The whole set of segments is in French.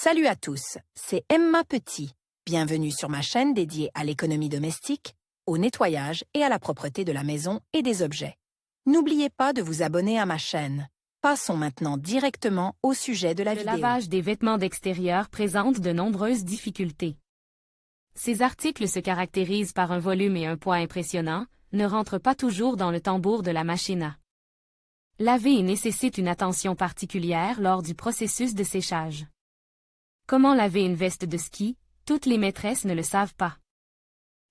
Salut à tous, c'est Emma Petit. Bienvenue sur ma chaîne dédiée à l'économie domestique, au nettoyage et à la propreté de la maison et des objets. N'oubliez pas de vous abonner à ma chaîne. Passons maintenant directement au sujet de la vidéo. Le lavage des vêtements d'extérieur présente de nombreuses difficultés. Ces articles se caractérisent par un volume et un poids impressionnants, ne rentrent pas toujours dans le tambour de la machine à laver et nécessitent une attention particulière lors du processus de séchage. Comment laver une veste de ski? Toutes les maîtresses ne le savent pas.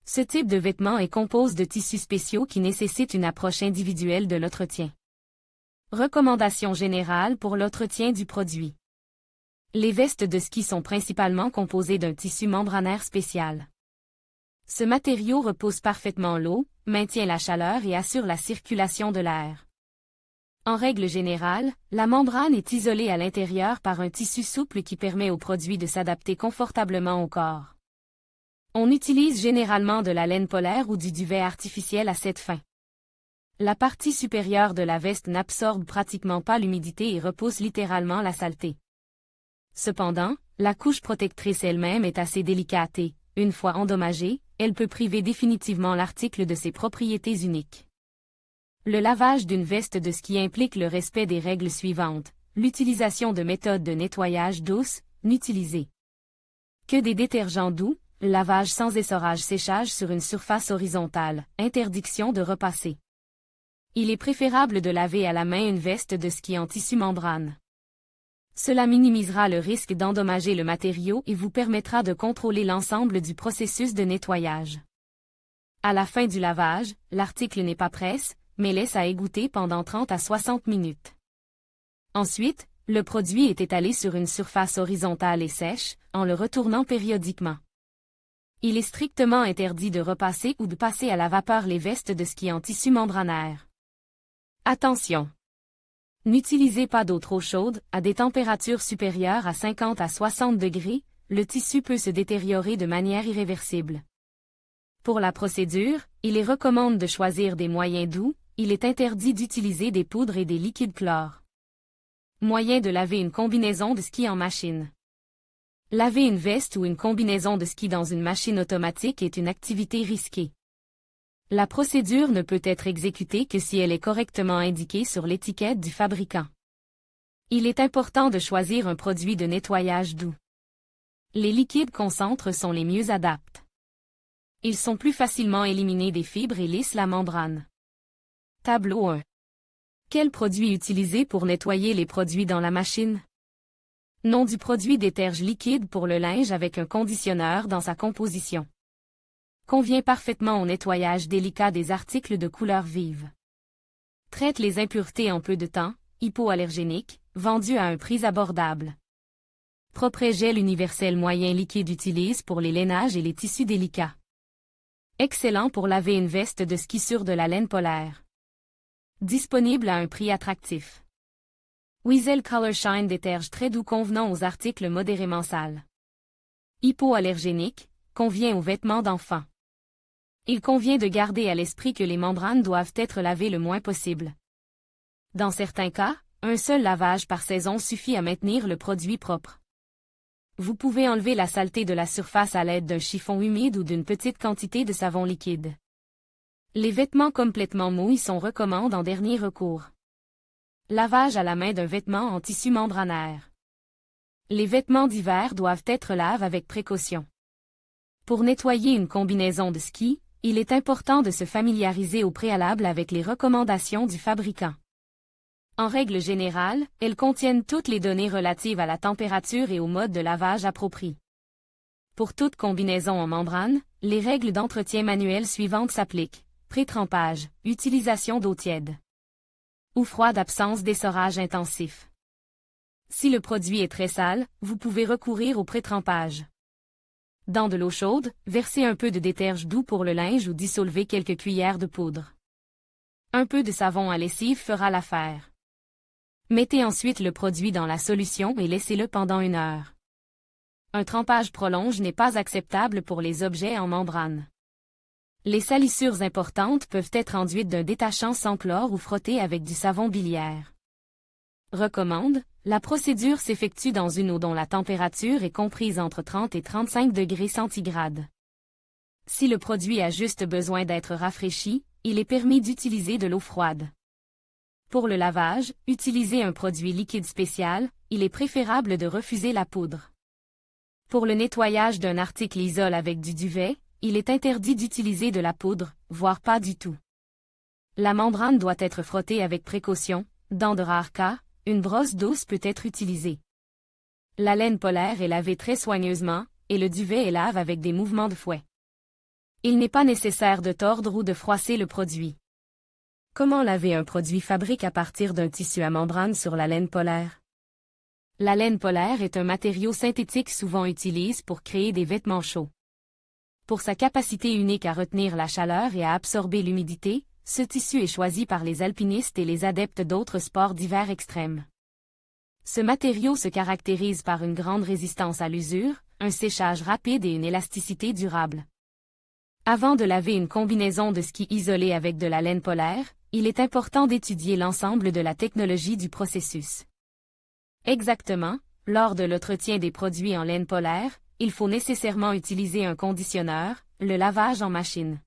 Ce type de vêtement est composé de tissus spéciaux qui nécessitent une approche individuelle de l'entretien. Recommandations générales pour l'entretien du produit. Les vestes de ski sont principalement composées d'un tissu membranaire spécial. Ce matériau repousse parfaitement l'eau, maintient la chaleur et assure la circulation de l'air. En règle générale, la membrane est isolée à l'intérieur par un tissu souple qui permet au produit de s'adapter confortablement au corps. On utilise généralement de la laine polaire ou du duvet artificiel à cette fin. La partie supérieure de la veste n'absorbe pratiquement pas l'humidité et repousse littéralement la saleté. Cependant, la couche protectrice elle-même est assez délicate et, une fois endommagée, elle peut priver définitivement l'article de ses propriétés uniques. Le lavage d'une veste de ski implique le respect des règles suivantes. L'utilisation de méthodes de nettoyage douces, n'utilisez que des détergents doux, lavage sans essorage-séchage sur une surface horizontale, interdiction de repasser. Il est préférable de laver à la main une veste de ski en tissu membrane. Cela minimisera le risque d'endommager le matériau et vous permettra de contrôler l'ensemble du processus de nettoyage. À la fin du lavage, l'article n'est pas presse, mais laisse à égoutter pendant 30 à 60 minutes. Ensuite, le produit est étalé sur une surface horizontale et sèche, en le retournant périodiquement. Il est strictement interdit de repasser ou de passer à la vapeur les vestes de ski en tissu membranaire. Attention! N'utilisez pas d'eau trop chaude, à des températures supérieures à 50 à 60 degrés, le tissu peut se détériorer de manière irréversible. Pour la procédure, il est recommandé de choisir des moyens doux, il est interdit d'utiliser des poudres et des liquides chlore. Moyen de laver une combinaison de ski en machine. Laver une veste ou une combinaison de ski dans une machine automatique est une activité risquée. La procédure ne peut être exécutée que si elle est correctement indiquée sur l'étiquette du fabricant. Il est important de choisir un produit de nettoyage doux. Les liquides concentres sont les mieux adaptés. Ils sont plus facilement éliminés des fibres et lissent la membrane. Tableau 1. Quel produit utiliser pour nettoyer les produits dans la machine? Nom du produit: déterge liquide pour le linge avec un conditionneur dans sa composition. Convient parfaitement au nettoyage délicat des articles de couleur vive. Traite les impuretés en peu de temps, hypoallergénique, vendu à un prix abordable. Propre gel universel moyen liquide utilise pour les lainages et les tissus délicats. Excellent pour laver une veste de ski sur de la laine polaire. Disponible à un prix attractif. Weasel Color Shine déterge très doux convenant aux articles modérément sales. Hypoallergénique, convient aux vêtements d'enfants. Il convient de garder à l'esprit que les membranes doivent être lavées le moins possible. Dans certains cas, un seul lavage par saison suffit à maintenir le produit propre. Vous pouvez enlever la saleté de la surface à l'aide d'un chiffon humide ou d'une petite quantité de savon liquide. Les vêtements complètement mouillés sont recommandés en dernier recours. Lavage à la main d'un vêtement en tissu membranaire. Les vêtements d'hiver doivent être lavés avec précaution. Pour nettoyer une combinaison de ski, il est important de se familiariser au préalable avec les recommandations du fabricant. En règle générale, elles contiennent toutes les données relatives à la température et au mode de lavage approprié. Pour toute combinaison en membrane, les règles d'entretien manuel suivantes s'appliquent. Pré-trempage, utilisation d'eau tiède. Ou froide, absence d'essorage intensif. Si le produit est très sale, vous pouvez recourir au pré-trempage. Dans de l'eau chaude, versez un peu de déterge doux pour le linge ou dissolvez quelques cuillères de poudre. Un peu de savon à lessive fera l'affaire. Mettez ensuite le produit dans la solution et laissez-le pendant 1 heure. Un trempage prolongé n'est pas acceptable pour les objets en membrane. Les salissures importantes peuvent être enduites d'un détachant sans chlore ou frottées avec du savon biliaire. Recommande, la procédure s'effectue dans une eau dont la température est comprise entre 30 et 35 degrés centigrades. Si le produit a juste besoin d'être rafraîchi, il est permis d'utiliser de l'eau froide. Pour le lavage, utilisez un produit liquide spécial, il est préférable de refuser la poudre. Pour le nettoyage d'un article isole avec du duvet, il est interdit d'utiliser de la poudre, voire pas du tout. La membrane doit être frottée avec précaution, dans de rares cas, une brosse douce peut être utilisée. La laine polaire est lavée très soigneusement, et le duvet est lave avec des mouvements de fouet. Il n'est pas nécessaire de tordre ou de froisser le produit. Comment laver un produit fabriqué à partir d'un tissu à membrane sur la laine polaire? La laine polaire est un matériau synthétique souvent utilisé pour créer des vêtements chauds. Pour sa capacité unique à retenir la chaleur et à absorber l'humidité, ce tissu est choisi par les alpinistes et les adeptes d'autres sports d'hiver extrêmes. Ce matériau se caractérise par une grande résistance à l'usure, un séchage rapide et une élasticité durable. Avant de laver une combinaison de ski isolée avec de la laine polaire, il est important d'étudier l'ensemble de la technologie du processus. Exactement, lors de l'entretien des produits en laine polaire, il faut nécessairement utiliser un conditionneur, le lavage en machine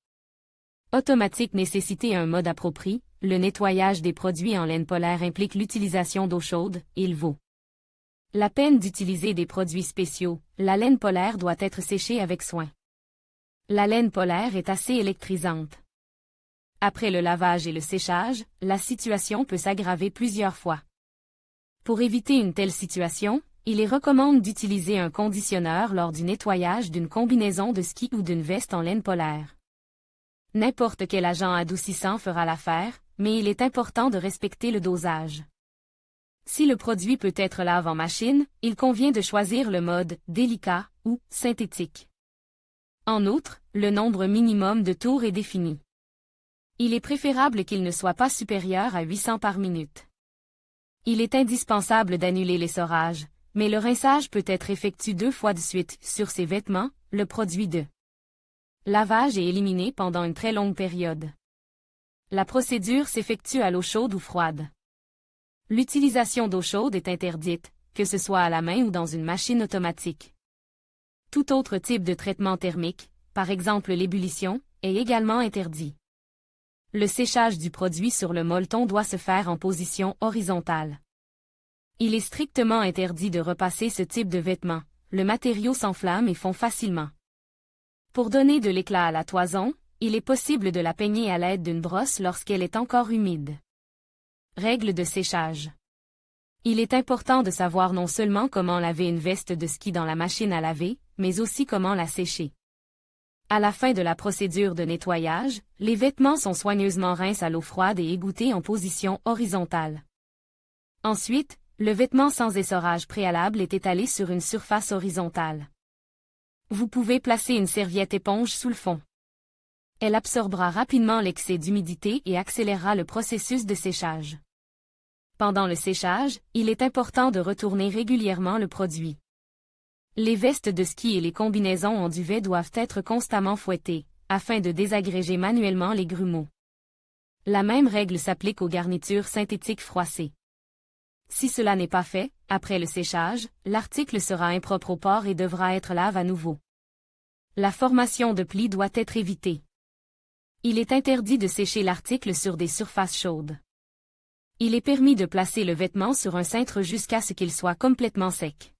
automatique nécessite un mode approprié, le nettoyage des produits en laine polaire implique l'utilisation d'eau chaude, il vaut la peine d'utiliser des produits spéciaux, la laine polaire doit être séchée avec soin. La laine polaire est assez électrisante. Après le lavage et le séchage, la situation peut s'aggraver plusieurs fois. Pour éviter une telle situation, il est recommandé d'utiliser un conditionneur lors du nettoyage d'une combinaison de ski ou d'une veste en laine polaire. N'importe quel agent adoucissant fera l'affaire, mais il est important de respecter le dosage. Si le produit peut être lave en machine, il convient de choisir le mode « délicat » ou « synthétique ». En outre, le nombre minimum de tours est défini. Il est préférable qu'il ne soit pas supérieur à 800 par minute. Il est indispensable d'annuler l'essorage, mais le rinçage peut être effectué 2 fois de suite sur ces vêtements, le produit de lavage est éliminé pendant une très longue période. La procédure s'effectue à l'eau chaude ou froide. L'utilisation d'eau chaude est interdite, que ce soit à la main ou dans une machine automatique. Tout autre type de traitement thermique, par exemple l'ébullition, est également interdit. Le séchage du produit sur le molleton doit se faire en position horizontale. Il est strictement interdit de repasser ce type de vêtements, le matériau s'enflamme et fond facilement. Pour donner de l'éclat à la toison, il est possible de la peigner à l'aide d'une brosse lorsqu'elle est encore humide. Règle de séchage. Il est important de savoir non seulement comment laver une veste de ski dans la machine à laver, mais aussi comment la sécher. À la fin de la procédure de nettoyage, les vêtements sont soigneusement rincés à l'eau froide et égouttés en position horizontale. Ensuite, le vêtement sans essorage préalable est étalé sur une surface horizontale. Vous pouvez placer une serviette éponge sous le fond. Elle absorbera rapidement l'excès d'humidité et accélérera le processus de séchage. Pendant le séchage, il est important de retourner régulièrement le produit. Les vestes de ski et les combinaisons en duvet doivent être constamment fouettées, afin de désagréger manuellement les grumeaux. La même règle s'applique aux garnitures synthétiques froissées. Si cela n'est pas fait, après le séchage, l'article sera impropre au port et devra être lavé à nouveau. La formation de plis doit être évitée. Il est interdit de sécher l'article sur des surfaces chaudes. Il est permis de placer le vêtement sur un cintre jusqu'à ce qu'il soit complètement sec.